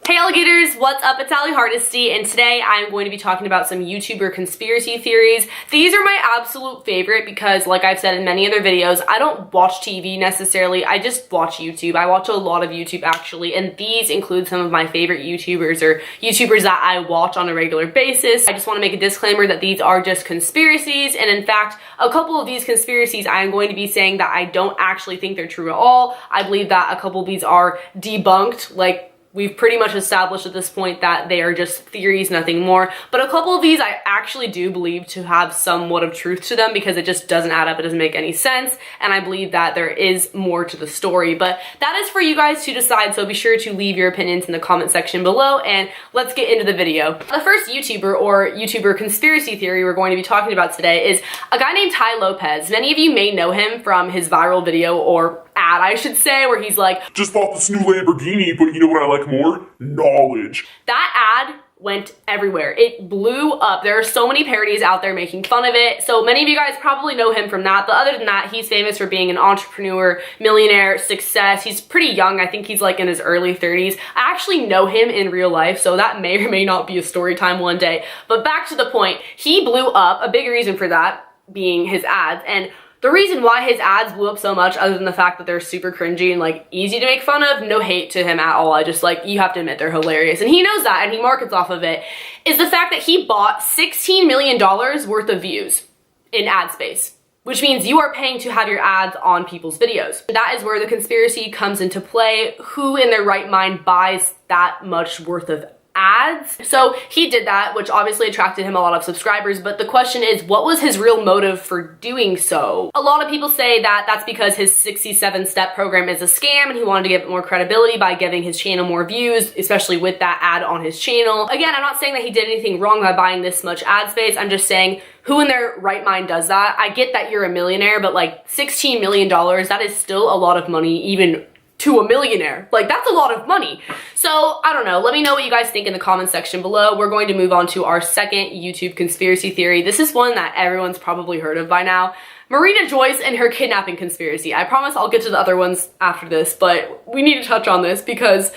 Hey alligators, what's up? It's Allie Hardesty, and today I'm going to be talking about some YouTuber conspiracy theories. These are my absolute favorite because, like I've said in many other videos, I don't watch TV necessarily, I just watch YouTube. I watch a lot of YouTube actually, and these include some of my favorite YouTubers or YouTubers that I watch on a regular basis. I just want to make a disclaimer that these are just conspiracies, and in fact, a couple of these conspiracies I am going to be saying that I don't actually think they're true at all. I believe that a couple of these are debunked, like we've pretty much established at this point that they are just theories, nothing more. But a couple of these I actually do believe to have somewhat of truth to them because it just doesn't add up, it doesn't make any sense, and I believe that there is more to the story. But that is for you guys to decide, so be sure to leave your opinions in the comment section below, and let's get into the video. The first YouTuber or YouTuber conspiracy theory we're going to be talking about today is a guy named Lopez. Many of you may know him from his viral video, or ad I should say, where he's like, just bought this new Lamborghini, but you know what I like more? Knowledge. That ad went everywhere. It blew up. There are so many parodies out there making fun of it. So many of you guys probably know him from that. But other than that, he's famous for being an entrepreneur, millionaire, success. He's pretty young. I think he's like in his early 30s. I actually know him in real life, so that may or may not be a story time one day. But back to the point, he blew up. A big reason for that being his ads. And the reason why his ads blew up so much, other than the fact that they're super cringy and like easy to make fun of, no hate to him at all, I just like, you have to admit they're hilarious, and he knows that and he markets off of it, is the fact that he bought $16 million worth of views in ad space, which means you are paying to have your ads on people's videos. That is where the conspiracy comes into play. Who in their right mind buys that much worth of ads? So he did that, which obviously attracted him a lot of subscribers, but the question is, what was his real motive for doing so? A lot of people say that that's because his 67-step program is a scam and he wanted to give it more credibility by giving his channel more views, especially with that ad on his channel. Again, I'm not saying that he did anything wrong by buying this much ad space. I'm just saying, who in their right mind does that? I get that you're a millionaire, but like $16 million, that is still a lot of money, even to a millionaire. Like, that's a lot of money. So I don't know, let me know what you guys think in the comment section below. We're going to move on to our second YouTube conspiracy theory. This is one that everyone's probably heard of by now. Marina Joyce and her kidnapping conspiracy. I promise I'll get to the other ones after this, but we need to touch on this because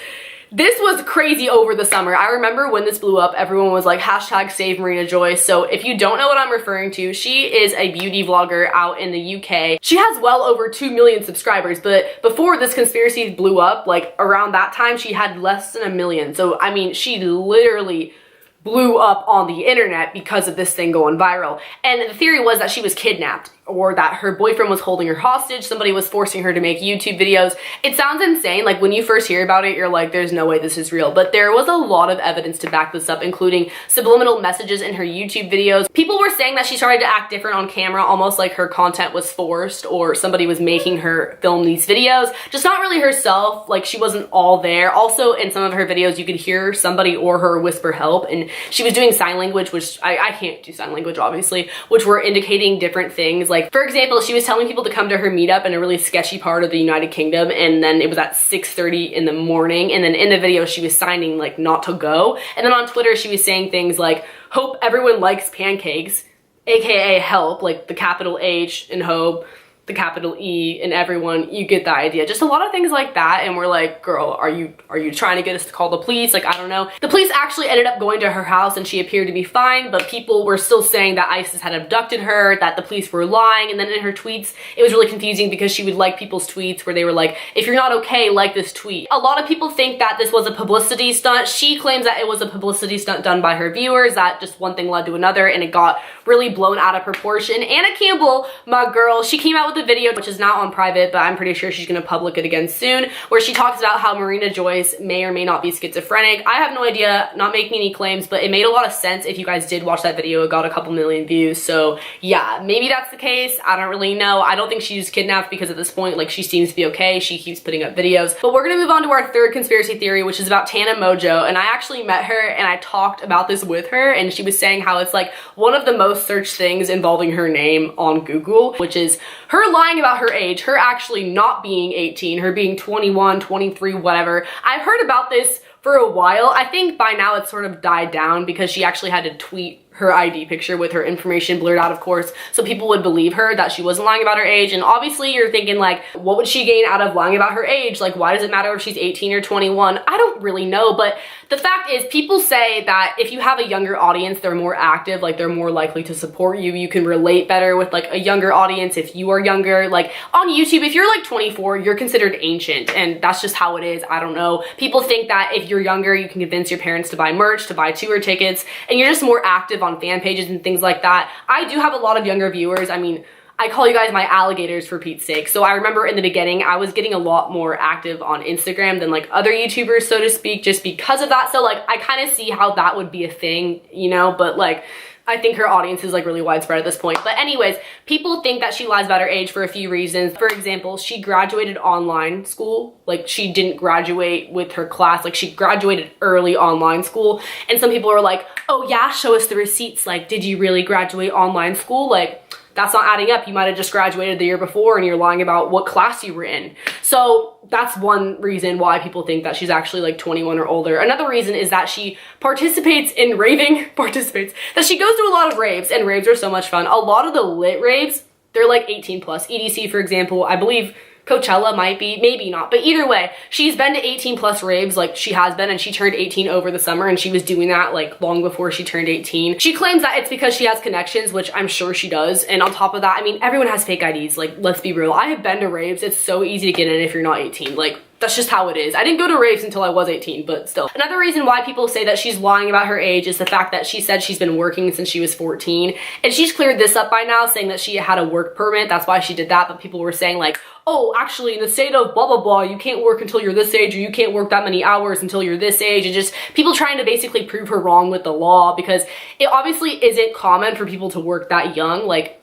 this was crazy over the summer. I remember when this blew up, everyone was like, hashtag save Marina Joyce. So if you don't know what I'm referring to, she is a beauty vlogger out in the UK. She has well over 2 million subscribers, but before this conspiracy blew up, like around that time, she had less than 1 million. So I mean, she literally blew up on the internet because of this thing going viral. And the theory was that she was kidnapped, or that her boyfriend was holding her hostage, somebody was forcing her to make YouTube videos. It sounds insane, like when you first hear about it, you're like, there's no way this is real. But there was a lot of evidence to back this up, including subliminal messages in her YouTube videos. People were saying that she started to act different on camera, almost like her content was forced or somebody was making her film these videos. Just not really herself, like she wasn't all there. Also, in some of her videos, you could hear somebody or her whisper help, and she was doing sign language, which I can't do sign language, obviously, which were indicating different things. Like, for example, she was telling people to come to her meetup in a really sketchy part of the United Kingdom, and then it was at 6:30 in the morning, and then in the video she was signing like not to go. And then on Twitter she was saying things like, hope everyone likes pancakes, aka help, like the capital H in hope, the capital E in everyone. You get the idea. Just a lot of things like that, and we're like, girl, are you trying to get us to call the police? Like, I don't know. The police actually ended up going to her house and she appeared to be fine, but people were still saying that ISIS had abducted her, that the police were lying. And then in her tweets, it was really confusing because she would like people's tweets where they were like, if you're not okay, like this tweet. A lot of people think that this was a publicity stunt. She claims that it was a publicity stunt done by her viewers, that just one thing led to another and it got really blown out of proportion. Anna Campbell, my girl, she came out with a video, which is now on private, but I'm pretty sure she's gonna public it again soon, where she talks about how Marina Joyce may or may not be schizophrenic. I have no idea, not making any claims, but it made a lot of sense. If you guys did watch that video, it got a couple million views. So yeah, maybe that's the case. I don't really know. I don't think she's kidnapped because at this point, like, she seems to be okay. She keeps putting up videos. But we're gonna move on to our third conspiracy theory, which is about Tana Mongeau. And I actually met her and I talked about this with her, and she was saying how it's like one of the most searched things involving her name on Google, which is her lying about her age, her actually not being 18, her being 21, 23, whatever. I've heard about this for a while. I think by now it's sort of died down because she actually had to tweet her ID picture with her information blurred out, of course, so people would believe her that she wasn't lying about her age. And obviously you're thinking like, what would she gain out of lying about her age? Like, why does it matter if she's 18 or 21? I don't really know, but the fact is, people say that if you have a younger audience, they're more active, like they're more likely to support you. You can relate better with like a younger audience if you are younger. Like on YouTube, if you're like 24, you're considered ancient, and that's just how it is. I don't know. People think that if you're younger, you can convince your parents to buy merch, to buy tour tickets, and you're just more active on fan pages and things like that. I do have a lot of younger viewers. I mean, I call you guys my alligators for Pete's sake. So I remember in the beginning, I was getting a lot more active on Instagram than like other YouTubers, so to speak, just because of that. So like, I kind of see how that would be a thing, you know, but like, I think her audience is like really widespread at this point. But anyways, people think that she lies about her age for a few reasons. For example, she graduated online school. Like she didn't graduate with her class. Like she graduated early online school. And some people are like, oh yeah, show us the receipts. Like, did you really graduate online school? Like, that's not adding up. You might have just graduated the year before and you're lying about what class you were in. So that's one reason why people think that she's actually like 21 or older. Another reason is that she participates in raving, that she goes to a lot of raves, and raves are so much fun. A lot of the lit raves, they're like 18 plus. EDC, for example, I believe Coachella might be, maybe not, but either way, she's been to 18 plus raves, like she has been, and she turned 18 over the summer, and she was doing that like long before she turned 18. She claims that it's because she has connections, which I'm sure she does, and on top of that, I mean, everyone has fake IDs, like let's be real. I have been to raves. It's so easy to get in if you're not 18. Like, that's just how it is. I didn't go to raves until I was 18, but still. Another reason why people say that she's lying about her age is the fact that she said she's been working since she was 14. And she's cleared this up by now, saying that she had a work permit. That's why she did that. But people were saying like, oh, actually in the state of blah, blah, blah, you can't work until you're this age, or you can't work that many hours until you're this age. And just people trying to basically prove her wrong with the law, because it obviously isn't common for people to work that young. Like,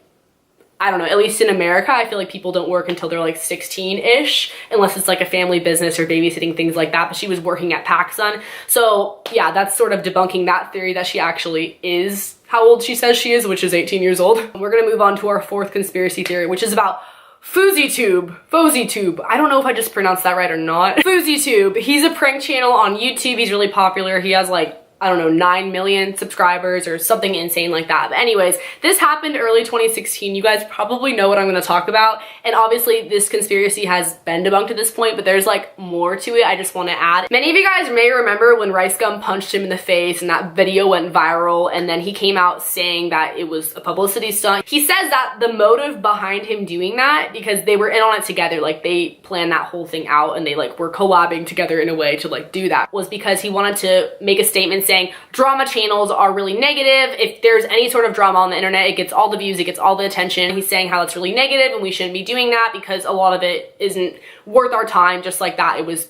I don't know, at least in America, I feel like people don't work until they're like 16-ish, unless it's like a family business or babysitting, things like that. But she was working at PacSun. So yeah, that's sort of debunking that theory that she actually is how old she says she is, which is 18 years old. We're gonna move on to our fourth conspiracy theory, which is about FouseyTube. I don't know if I just pronounced that right or not. FouseyTube, he's a prank channel on YouTube. He's really popular. He has like, I don't know, 9 million subscribers or something insane like that. But anyways, this happened early 2016. You guys probably know what I'm going to talk about. And obviously this conspiracy has been debunked at this point, but there's like more to it I just want to add. Many of you guys may remember when Rice Gum punched him in the face and that video went viral, and then he came out saying that it was a publicity stunt. He says that the motive behind him doing that, because they were in on it together, like they planned that whole thing out and they like were collabing together in a way to like do that, was because he wanted to make a statement saying drama channels are really negative. If there's any sort of drama on the internet, it gets all the views, it gets all the attention. He's saying how it's really negative and we shouldn't be doing that because a lot of it isn't worth our time. Just like that, it was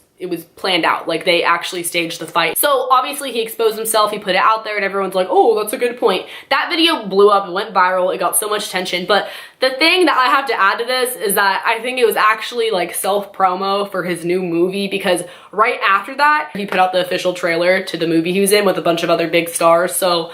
planned out. Like they actually staged the fight. So obviously he exposed himself, he put it out there, and everyone's like, oh, that's a good point. That video blew up, it went viral, it got so much attention. But the thing that I have to add to this is that I think it was actually like self-promo for his new movie, because right after that, he put out the official trailer to the movie he was in with a bunch of other big stars. So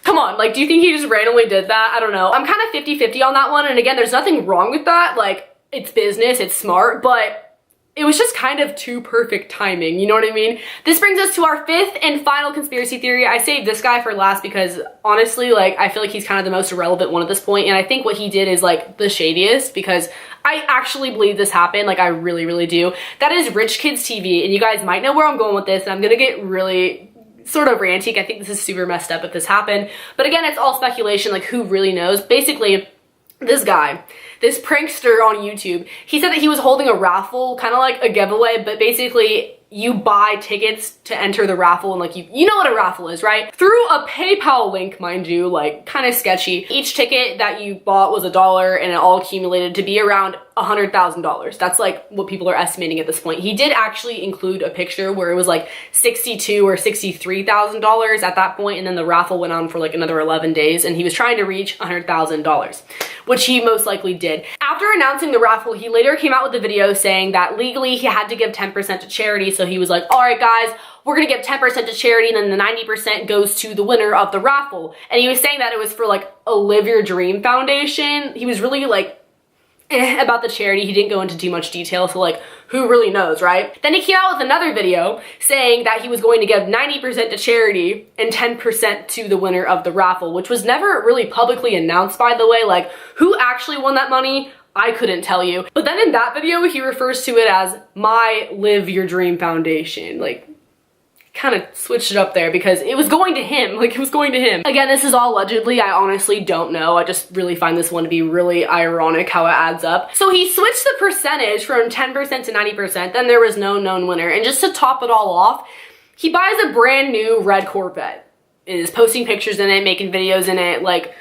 come on, like, do you think he just randomly did that? I don't know. I'm kind of 50-50 on that one. And again, there's nothing wrong with that. Like, it's business, it's smart, but it was just kind of too perfect timing, you know what I mean? This brings us to our fifth and final conspiracy theory. I saved this guy for last because honestly, like, I feel like he's kind of the most irrelevant one at this point, and I think what he did is like the shadiest, because I actually believe this happened. Like, I really, really do. That is Rich Kids TV, and you guys might know where I'm going with this, and I'm gonna get really sort of ranty. I think this is super messed up if this happened, but again, it's all speculation. Like, who really knows? Basically, this guy, this prankster on YouTube, he said that he was holding a raffle, kind of like a giveaway, but basically you buy tickets to enter the raffle, and like you know what a raffle is, right? Through a PayPal link, mind you, like kind of sketchy. Each ticket that you bought was $1, and it all accumulated to be around $100,000. That's like what people are estimating at this point. He did actually include a picture where it was like $62,000 or $63,000 at that point, and then the raffle went on for like another 11 days, and he was trying to reach $100,000, which he most likely did. After announcing the raffle, he later came out with a video saying that legally he had to give 10% to charity. So he was like, all right guys, we're gonna give 10% to charity, and then the 90% goes to the winner of the raffle. And he was saying that it was for like a Live Your Dream Foundation. He was really like about the charity. He didn't go into too much detail, so like, who really knows, right? Then he came out with another video saying that he was going to give 90% to charity and 10% to the winner of the raffle, which was never really publicly announced, by the way. Like, who actually won that money? I couldn't tell you. But then in that video, he refers to it as my Live Your Dream Foundation. Like, kind of switched it up there because it was going to him. Like, it was going to him. Again, this is all allegedly. I honestly don't know. I just really find this one to be really ironic how it adds up. So he switched the percentage from 10% to 90%. Then there was no known winner. And just to top it all off, he buys a brand new red Corvette. Is posting pictures in it, making videos in it. Like,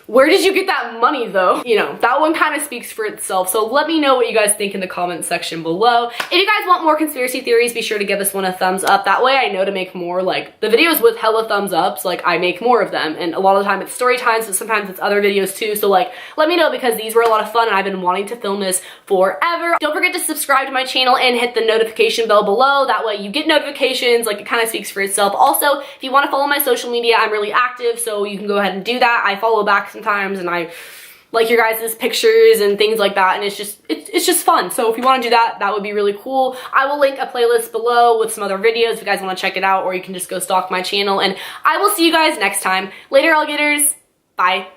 where did you get that money though? You know, that one kind of speaks for itself. So let me know what you guys think in the comment section below. If you guys want more conspiracy theories, be sure to give this one a thumbs up. That way I know to make more. Like, the videos with hella thumbs ups, like, I make more of them. And a lot of the time it's story times, but sometimes it's other videos too. So like, let me know because these were a lot of fun and I've been wanting to film this forever. Don't forget to subscribe to my channel and hit the notification bell below. That way you get notifications. Like, it kind of speaks for itself. Also, if you want to follow my social media, I'm really active, so you can go ahead and do that. I follow back sometimes and I like your guys' pictures and things like that, and it's just fun. So if you want to do that, that would be really cool. I will link a playlist below with some other videos if you guys want to check it out, or you can just go stalk my channel, and I will see you guys next time. Later, alligators. Bye.